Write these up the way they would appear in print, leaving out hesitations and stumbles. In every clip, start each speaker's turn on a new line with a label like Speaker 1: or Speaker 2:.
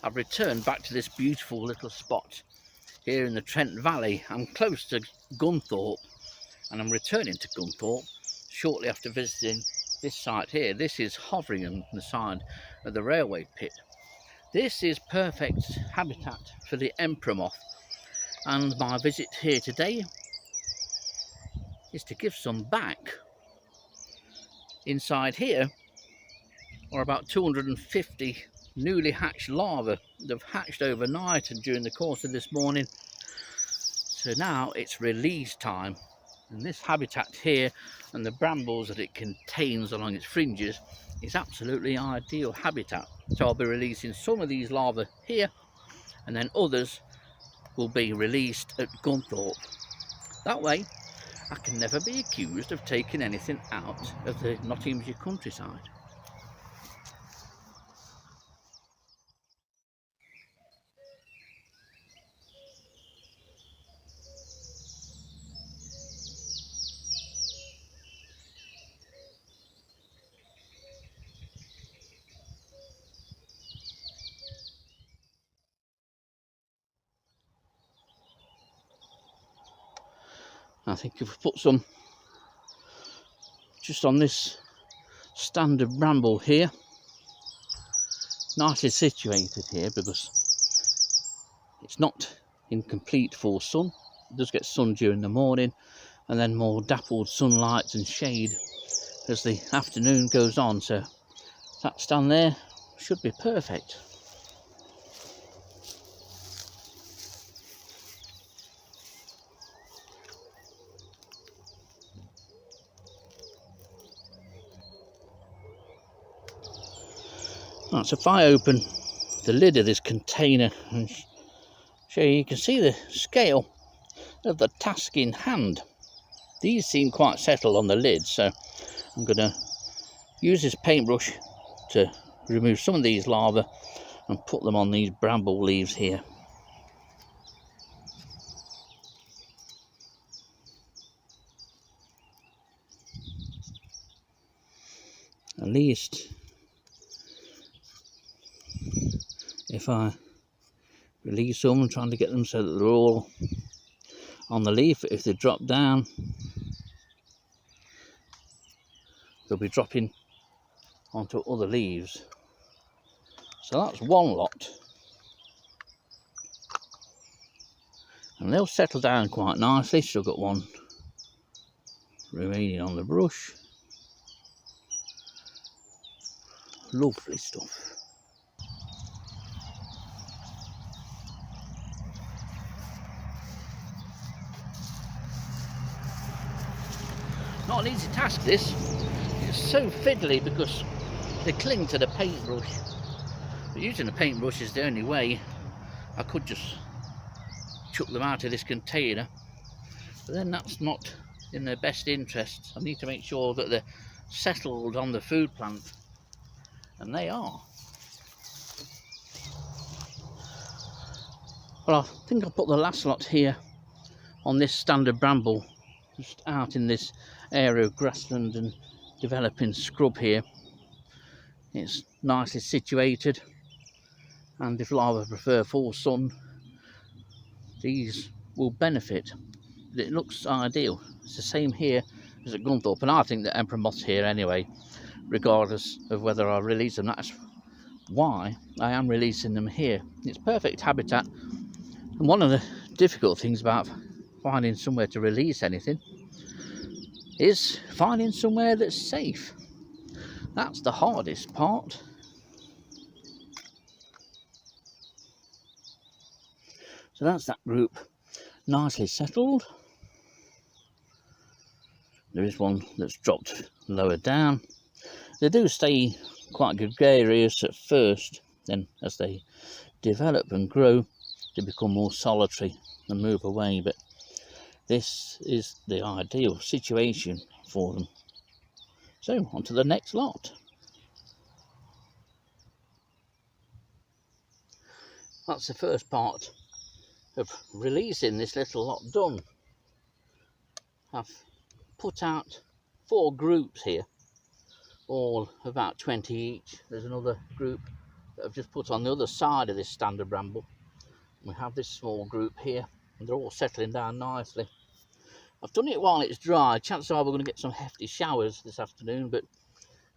Speaker 1: I've returned back to this beautiful little spot here in the Trent Valley. I'm close to Gunthorpe, and I'm returning to Gunthorpe shortly after visiting this site here. This is hovering on the side of the railway pit. This is perfect habitat for the Emperor Moth, and my visit here today is to give some back. Inside here are about 250 newly hatched larvae that have hatched overnight and during the course of this morning. So now it's release time, and this habitat here and the brambles that it contains along its fringes is absolutely ideal habitat. So I'll be releasing some of these larvae here, and then others will be released at Gunthorpe. That way I can never be accused of taking anything out of the Nottinghamshire countryside. I think if we put some just on this standard bramble here, nicely situated here because it's not in complete full sun. It does get sun during the morning and then more dappled sunlight and shade as the afternoon goes on, so that stand there should be perfect. Right, so if I open the lid of this container and show you, you can see the scale of the task in hand. These seem quite settled on the lid, so I'm going to use this paintbrush to remove some of these larvae and put them on these bramble leaves here. At least if I release them, I'm trying to get them so that they're all on the leaf. If they drop down, they'll be dropping onto other leaves. So that's one lot, and they'll settle down quite nicely. Still got one remaining on the brush. Lovely stuff. Not an easy task this. It's so fiddly because they cling to the paintbrush. But using the paintbrush is the only way. I could just chuck them out of this container, but then that's not in their best interests. I need to make sure that they're settled on the food plant, and they are. Well, I think I'll put the last lot here on this standard bramble, just out in this area of grassland and developing scrub here. It's nicely situated, and if larvae prefer full sun, these will benefit. It looks ideal. It's the same here as at Gunthorpe, and I think that Emperor Moth's here anyway, regardless of whether I release them. That's why I am releasing them here. It's perfect habitat, and one of the difficult things about finding somewhere to release anything is finding somewhere that's safe. That's the hardest part. So that's that group nicely settled. There is one that's dropped lower down. They do stay quite gregarious at first, then as they develop and grow, they become more solitary and move away, but this is the ideal situation for them. So on to the next lot. That's the first part of releasing this little lot done. I've put out 4 groups here, all about 20 each. There's another group that I've just put on the other side of this standard bramble. We have this small group here, and they're all settling down nicely. I've done it while it's dry. Chances are we're going to get some hefty showers this afternoon, but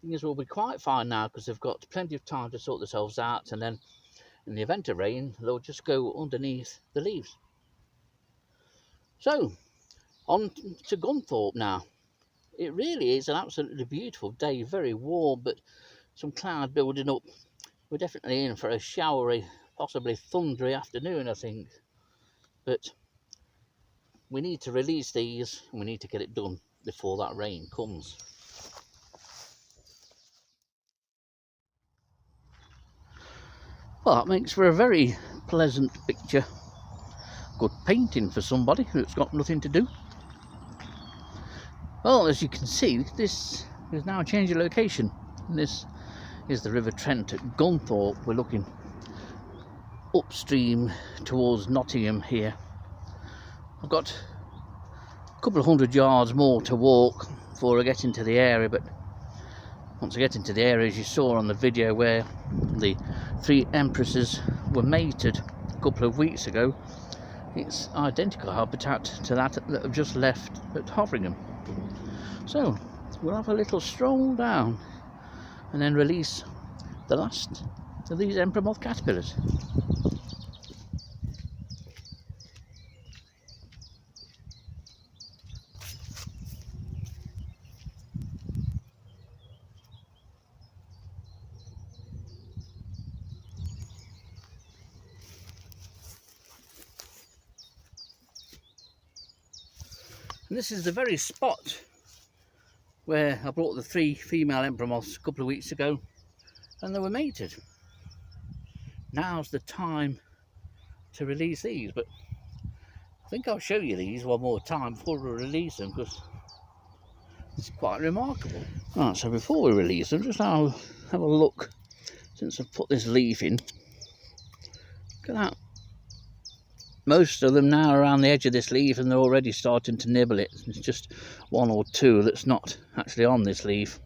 Speaker 1: things will be quite fine now because they've got plenty of time to sort themselves out, and then in the event of rain they'll just go underneath the leaves. So on to Gunthorpe now. It really is an absolutely beautiful day, very warm, but some cloud building up. We're definitely in for a showery, possibly thundery afternoon, I think. But we need to release these, and we need to get it done before that rain comes. Well, that makes for a very pleasant picture. Good painting for somebody who's got nothing to do. Well, as you can see, this is now a change of location. This is the River Trent at Gunthorpe. We're looking upstream towards Nottingham here. I've got a couple of 100 yards more to walk before I get into the area, but once I get into the area, as you saw on the video where the 3 empresses were mated a couple of weeks ago, it's identical habitat to that I've just left at Hoveringham. So we'll have a little stroll down and then release the last of these Emperor Moth caterpillars. And this is the very spot where I brought the 3 female Emperor Moths a couple of weeks ago, and they were mated. Now's the time to release these, but I think I'll show you these one more time before we release them, because it's quite remarkable. Right, so before we release them, just have a look. Since I've put this leaf in, look at that. Most of them now are around the edge of this leaf, and they're already starting to nibble it. It's just 1 or 2 that's not actually on this leaf.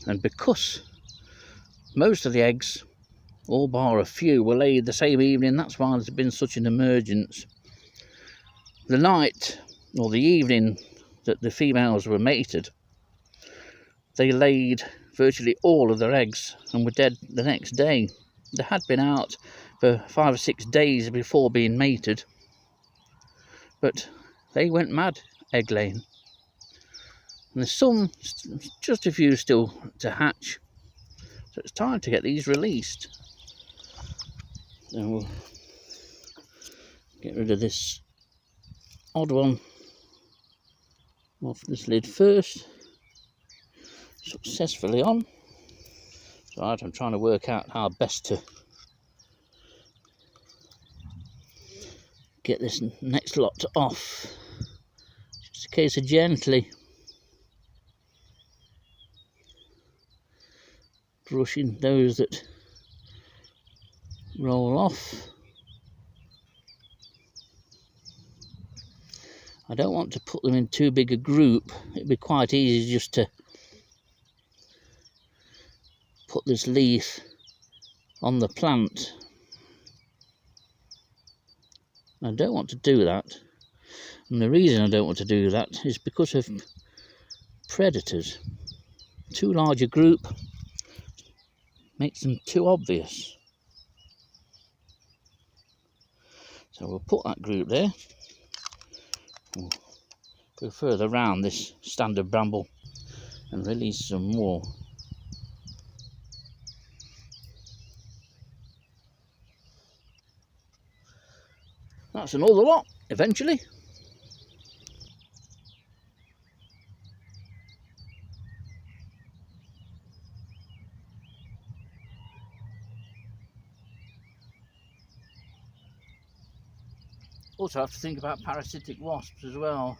Speaker 1: And because most of the eggs, all bar a few, were laid the same evening, that's why there's been such an emergence. The night or the evening that the females were mated, they laid virtually all of their eggs and were dead the next day. They had been out for 5 or 6 days before being mated, but they went mad egg laying. And there's some, just a few still to hatch, so it's time to get these released. And we'll get rid of this odd one off this lid first. Successfully on. Right, I'm trying to work out how best to get this next lot off. Just a case of gently brushing those that roll off. I don't want to put them in too big a group. It'd be quite easy just to put this leaf on the plant. I don't want to do that, and the reason I don't want to do that is because of predators. Too large a group makes them too obvious. So we'll put that group there. We'll go further round this standard bramble and release some more. That's another lot eventually. Also have to think about parasitic wasps as well,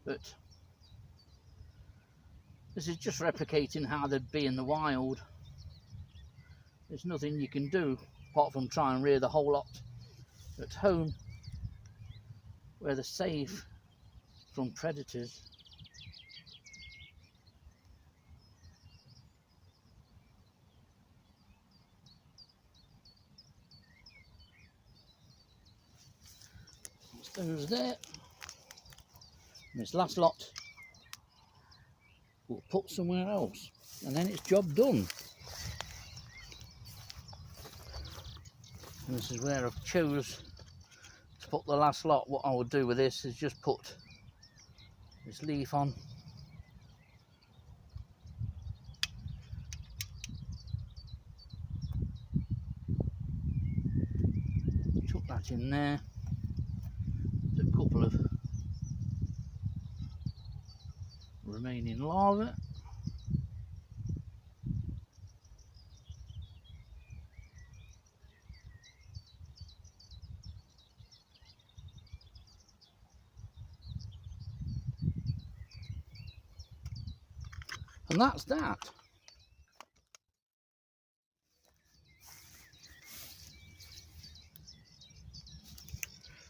Speaker 1: but this is just replicating how they'd be in the wild. There's nothing you can do apart from try and rear the whole lot at home where they're safe from predators. those there. And this last lot we'll put somewhere else, and then it's job done. And this is where I've chose to put the last lot. What I would do with this is just put this leaf on, chuck that in there, a couple of remaining larvae, and that's that.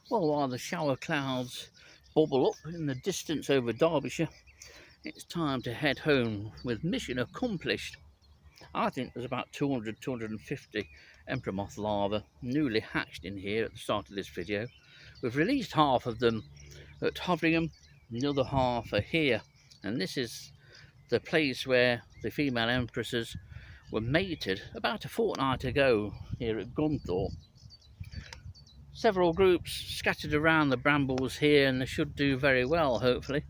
Speaker 1: Well, while the shower clouds bubble up in the distance over Derbyshire, it's time to head home with mission accomplished. I think there's about 200-250 Emperor Moth larvae newly hatched in here at the start of this video. We've released half of them at Hoveringham, the other half are here, and this is the place where the female empresses were mated about a fortnight ago here at Gunthorpe. Several groups scattered around the brambles here, and they should do very well, hopefully.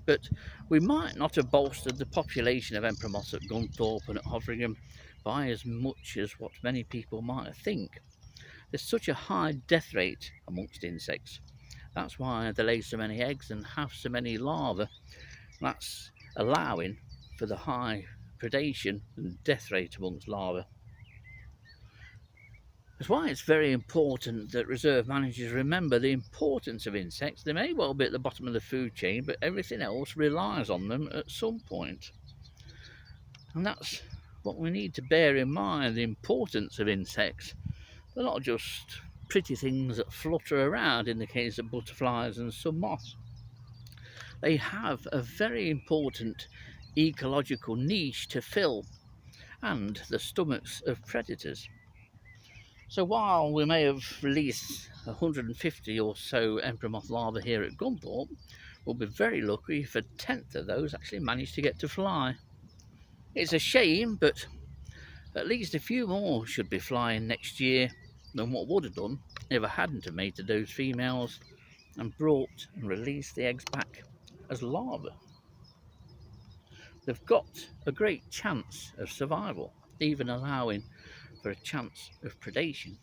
Speaker 1: But we might not have bolstered the population of Emperor Moths at Gunthorpe and at Hoveringham by as much as what many people might think. There's such a high death rate amongst insects. That's why they lay so many eggs and have so many larvae. That's allowing for the high predation and death rate amongst larvae. That's why it's very important that reserve managers remember the importance of insects. They may well be at the bottom of the food chain, but everything else relies on them at some point. And that's what we need to bear in mind, the importance of insects. They're not just pretty things that flutter around in the case of butterflies and some moths. They have a very important ecological niche to fill, and the stomachs of predators. So while we may have released 150 or so Emperor Moth larvae here at Gunthorpe, we'll be very lucky if a tenth of those actually manage to get to fly. It's a shame, but at least a few more should be flying next year than what would have done if I hadn't have mated those females and brought and released the eggs back as larvae. They've got a great chance of survival, even allowing for a chance of predation.